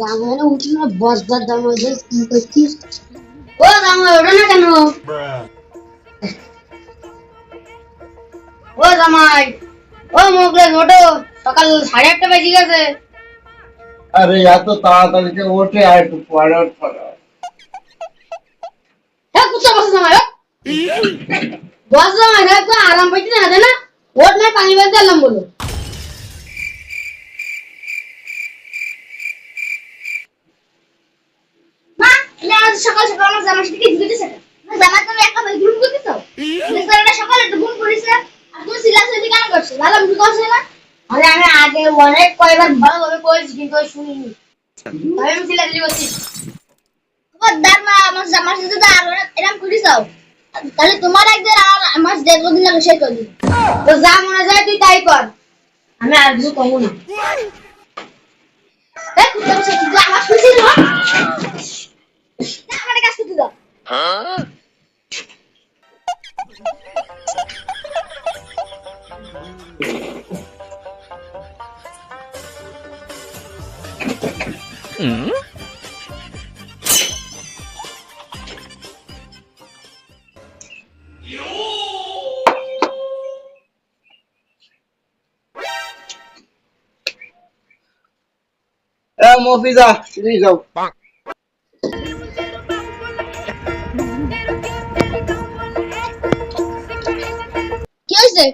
দাম হয় না উঠি না বসবার দাম হয়েছে কি করছিস ও দাম ওটা না কেন ও জামাই ও মোগলে ওঠো সকাল 8:30 বেজে গেছে अरे या तो ताड़ाताड़ी से उठे आए तो पड़े उठ पड़ा হ্যাঁ কুত্তা বসে জামাই বস জামাই না তো আরাম পাইতে না দে না ওঠ না পানি বালতি আনলাম বলো মা এলে আজ সকাল সকাল আমার জামার সাথে কি দিতেছে না জামা তুমি একা ভাই ঘুম করতেছ বেচারাটা সকালে তো ঘুম করিস না আর তুমি সিলাসিলি কেন করছো লালা ঘুম করছ না আরে আমি আগে অনেক কয়বার ভালোভাবে করেছি কিন্তু শুনিনি আমি সিলাসিলি করছি খবরদার মা আমার জামার সাথে তো আর এরকম করিস তাহলে তোমার একদিন আর আমার দেখবো দিন লাগে সেই করি তো যা মনে যায় তুই তাই কর আমি আর কিছু কমু না দেখ কুত্তা বসে তুই আমার খুশি না আমার কাজ করতে দাও ए मोफिजा चली जाओ কি হইছে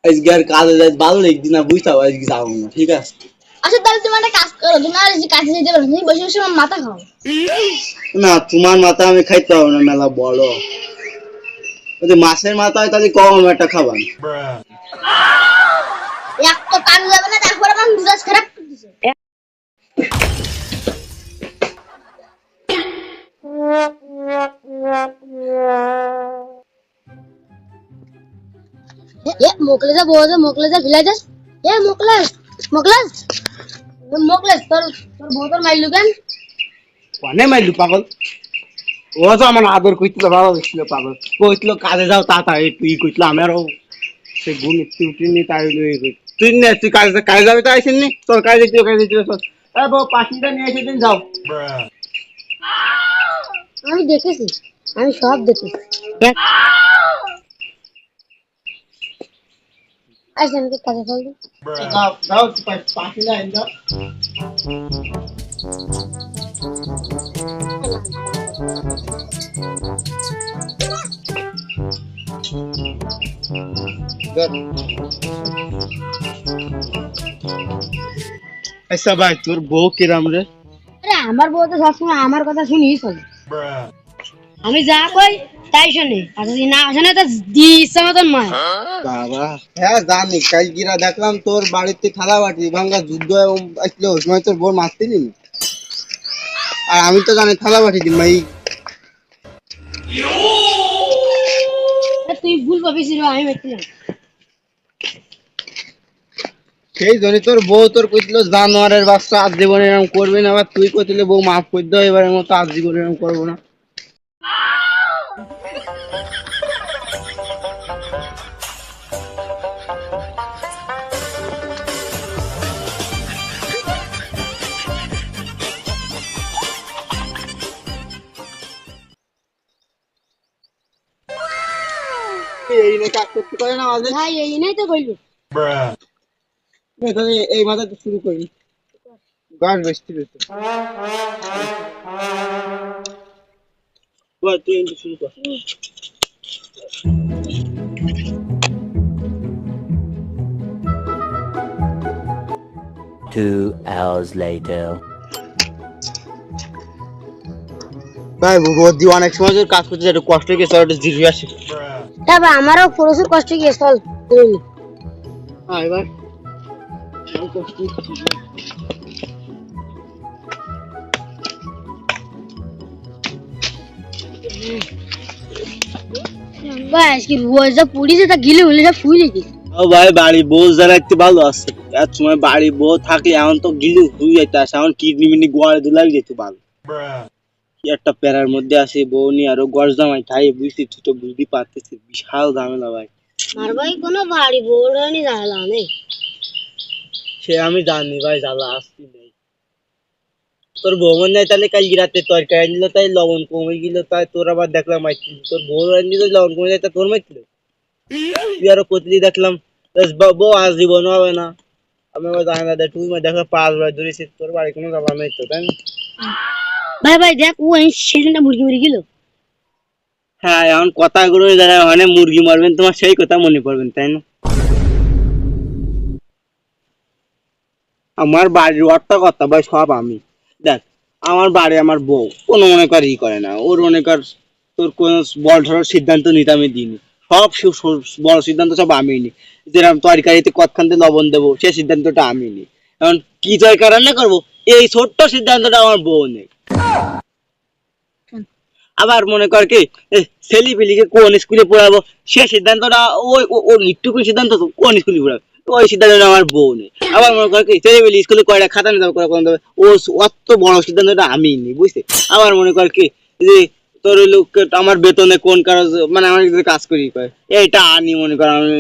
আজকে আর কাজে যাই ভালো একদিন না বুঝতাও আজকে যাবো না ঠিক আছে আচ্ছা তাহলে তুমি একটা কাজ করো তুমি আর যে কাজে যেতে পারো তুমি বসে বসে আমার মাথা খাও না তোমার মাথা আমি খাইতে পারবো না মেলা বড় যদি মাছের মাথা হয় তাহলে কম একটা খাবার এক তো কাজ যাবে না তারপর আমার মেজাজ খারাপ করতেছে এ মোকলে যা বউ যা মোকলে যা ভিলাই যাস এ মোকলেস মোকলেস মোকলেস তোর বউ তোর মাইলু কেন কনে মাইলু পাগল ও তো আমার আদর কইছিল ভালো ছিল পাগল কইছিল কাজে যাও তাড়াতাড়ি তুই কইছিল আমারও সে ঘুম একটু উঠিনি তাই তুই না তুই কাজে যাবে তো আইসেন নি তোর কাজে দিও এ বউ পাখিটা নিয়ে এসে দিন যাও আমি দেখেছি আমি সব দেখেছি দেখ আইসেন কি কাজে চল যাও যাও পাখিটা এনে দাও ऐसा भाई তোর বউ কিরাম রে আরে আমার বউ তো সবসময় আমার কথা শুনিস চলে আমি যা কই তাই শুনে আর যদি না শুনে তো দি ইচ্ছা মতন নয় বাবা হ্যাঁ জানি কাল গিরা দেখলাম তোর বাড়িতে থালা বাটি ভাঙ্গা যুদ্ধ আসলে ওই সময় তোর বউ মারতে নিনি আর আমি তো জানি থালা বাটি দিন ভাই তুই ভুল ভাবিস আমি মেতে না সেই জন্য তোর বউ তোর কইছিল জানোয়ারের বাচ্চা আজ জীবনে এরকম করবি না আবার তুই কইছিলে বউ মাফ করে দাও এবারের মতো আজ জীবনে এরকম করবো না এই নে কাজ করতে পারে না আমাদের ভাই এই নাই তো কইলো তাহলে এই মাথাতে শুরু করি গাছ বেশি বেশি তুই কিন্তু শুরু কর 2 hours later. ভাই বৌদি অনেক সময় ধরে কাজ করতে একটু কষ্ট গেছে একটু জিরিয়ে আসি তবে আমারও প্রচুর কষ্ট গিয়েছে চল হ্যাঁ এবার বাস কি রোজ যা পুড়িছে তা গিলে হলে সব ফুলে গেছে ও ভাই বাড়ি বউ যারা একটু ভালো আছে এক সময় বাড়ি বউ থাকলে এখন তো গিলে হয়ে যাইতে আসে এখন কিডনি মিডনি গোয়ালে দুলাই যেত ভালো কি একটা প্যারার মধ্যে আছে বউ নিয়ে আরো গজ জামাই খাই বুঝছি তুই তো বুঝতে পারতেছিস বিশাল ঝামেলা ভাই আর ভাই কোনো বাড়ি বউরানি ঝামেলা নেই সে আমি জানি ভাই, জ্বালা আসছি নেই। তোর বউ নাই তাহলে কাল রাতে তরকারি আনলো, তাই লবণ কমে গেল, তাই তোর আবার দেখলাম মাইছিল। তোর বউ আনলি তো লবণ কমে যায়, তা তোর মাইছিল। তুই আরো কতলি দেখলাম বউ আজ জীবন হবে না। আমি আবার জানি না, তুই দেখো 5 বার ধরেছি, তোর বাড়ি কোনো জ্বালা নেই তো, তাই না? ভাই ভাই দেখ ও সেদিনটা মুরগি মরে গেল। হ্যাঁ, এখন কথাগুলো যারা মানে মুরগি মারবেন, তোমার সেই কথা মনে পড়বেন, তাই না? আমার বাড়ির অর্থ কথা ভাই সব আমি। দেখ, আমার বাড়ি আমার বউ কোনো মনে কর ই করে না, ওর মনে কর তোর কোন বড় ধরনের সিদ্ধান্ত নিতে আমি দিইনি। সব বড় সিদ্ধান্ত সব আমি নিই। যেরকম তরকারিতে কতখান দিয়ে লবণ দেবো, সেই সিদ্ধান্তটা আমি নিই। এখন কি তরকারি রান্না করবো, এই ছোট্ট সিদ্ধান্তটা আমার বউ নেই। আবার মনে কর কি ছেলে পেলিকে কোন স্কুলে পড়াবো, সে সিদ্ধান্তটা ওই ওর একটুকু সিদ্ধান্ত তো কোন স্কুলে পড়াবো, ওই সিদ্ধান্তটা আমার বউ নেই। আবার মনে কর কি ছেলে পেলি স্কুলে কয়টা খাতা নিতে হবে, কোন দেবে, ও অত বড় সিদ্ধান্তটা আমি নিই, বুঝতে? আবার মনে কর কি যে তোর ওই লোক আমার বেতনে কোন কাজ, মানে আমার কাজ করি কয় এইটা আনি, মনে কর আমি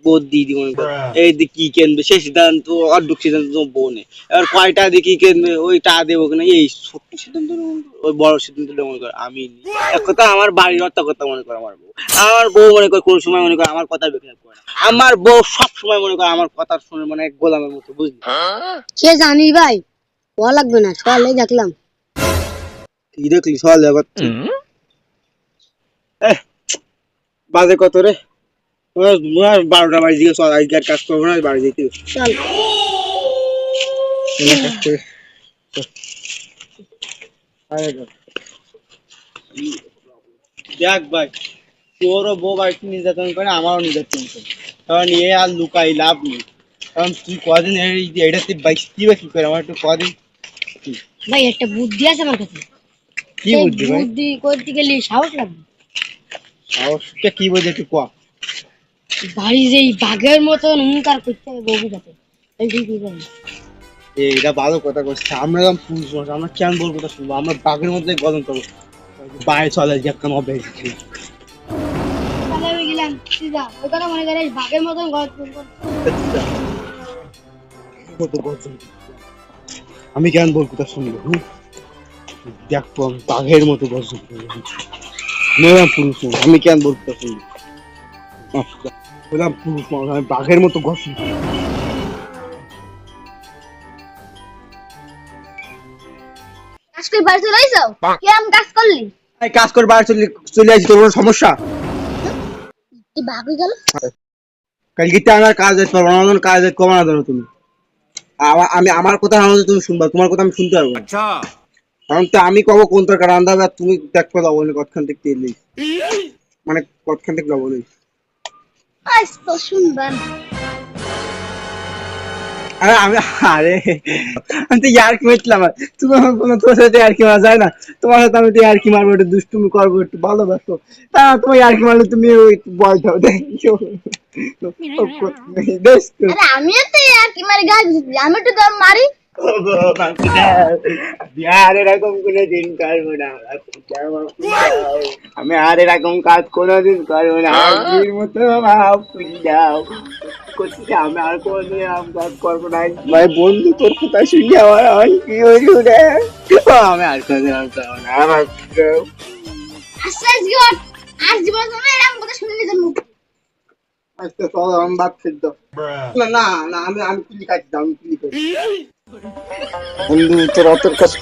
বোধ দিয়ে দিই, মনে কর এই দিয়ে কি কিনবে, সেই সিদ্ধান্ত অর্ধেক সিদ্ধান্ত তো বউ নেই। এবার কয়টা দিয়ে কি কিনবে, ওইটা দেবো কিনা, এই ছোট্ট সিদ্ধান্ত, ওই বড় সিদ্ধান্তটা মনে কর আমি নিই। এক কথা আমার বাড়ির অর্থ কথা মনে কর আমার বউ মনে কর কোন সময় মনে কর আমার কথা বেকার করে না। আমার বউ সব সময় মনে কর আমার কথা শুনে, মানে গোলামের মতো, বুঝলি? সে জানি ভাই ও লাগবে না, সকালে দেখলাম। কি দেখলি সকাল যাবার বাজে কত রে? 12টা বাড়ি দিকে চল, আজকে আর কাজ করবো না, বাড়ি যেতে হবে। চল দেখ ভাই, তোরও বউ বাড়িতে নির্যাতন করে, আমারও নির্যাতন করে, কারণ এ আর লুকাই লাভ নেই। কারণ তুই কদিন এটা তুই বাইসতি বা কি করে, আমার একটু কদিন। ভাই একটা বুদ্ধি আছে আমার কাছে। কি বুদ্ধি ভাই? বুদ্ধি করতে গেলে সাহস লাগবে। সাহসটা কি বুঝে একটু কয়া। বাড়ি যেই বাঘের মতন হুঙ্কার করতে হবে বউকে কাছে, এই ঠিক বুঝলাম। এটা ভালো কথা করছে, আমরা যখন পুরুষ মানুষ, আমরা কেন বলবো কথা শুনবো, আমরা বাঘের মধ্যে গলন করবো। বাইরে চলে যে একটা মবে তাহলে আমি গেলাম সিধা, ওই কথা মনে করিস বাঘের মতন গল্প আমি কেন বলবো কথা শুনবো, দেখবো আমি বাঘের মতো গর্জন করবো। পুরুষ মানুষ, আমি কেন বলবো কথা শুনবো, বললাম পুরুষ মানুষ, আমি বাঘের মতো গর্জন করবো। কাজ করে বাড়ি চলে আইছো? কিরম কাজ করলি? এই কাজ করে বাইরে চলে আসি, তোর কোনো সমস্যা? তুই বাঘ হয়ে গেল? কালকে আমার কাজ দেখতে পারবো না, আমার কাজ দেখতে কমানো ধরো তুমি। আমি আমার কথা না হলে তুমি শুনবা, তোমার কথা আমি শুনতে পারবো না। কারণ তো আমি কব কোন তরকারি রান্না হবে, আর তুমি দেখো লবণ কতখান থেকে তেল দিই, মানে কতখান থেকে লবণ দিই। আজ তো শুনবেন। আরে আমি তো ইয়ার কি মারছিলাম, তুমি আমার কোনো তোমার সাথে আর কি মারা যায় না, তোমার সাথে আমি তো আর কি মারবো, একটু দুষ্টুমি করবো, একটু ভালোবাসো, তা তোমার আর কি মারলে তুমি ওই বল দাও দেখো। আরে আমিও তো আর কি মারি গাছ, আমি তো দম মারি। আর এরকম কোনো দিন করবো না, আমি আর এরকম কাজ কোনোদিন করবো না, আজকের মতো মাফ করে দাও। আমি আর কোনোদিন এরকম কাজ করবো না ভাই, বন্ধু তোর কথা শুনে আমার আর কি হইল রে, আমি আর কোনোদিন এরকম করবো না, আমার আচ্ছা আজ জীবন তুমি এরকম কথা শুনে নিজের মুখ। আজকে চলো আমি ভাত খেতে দাও। না না না, আমি কুলি কাটি দাও, আমি কুলি করি। বন্ধু তোর অত কাজ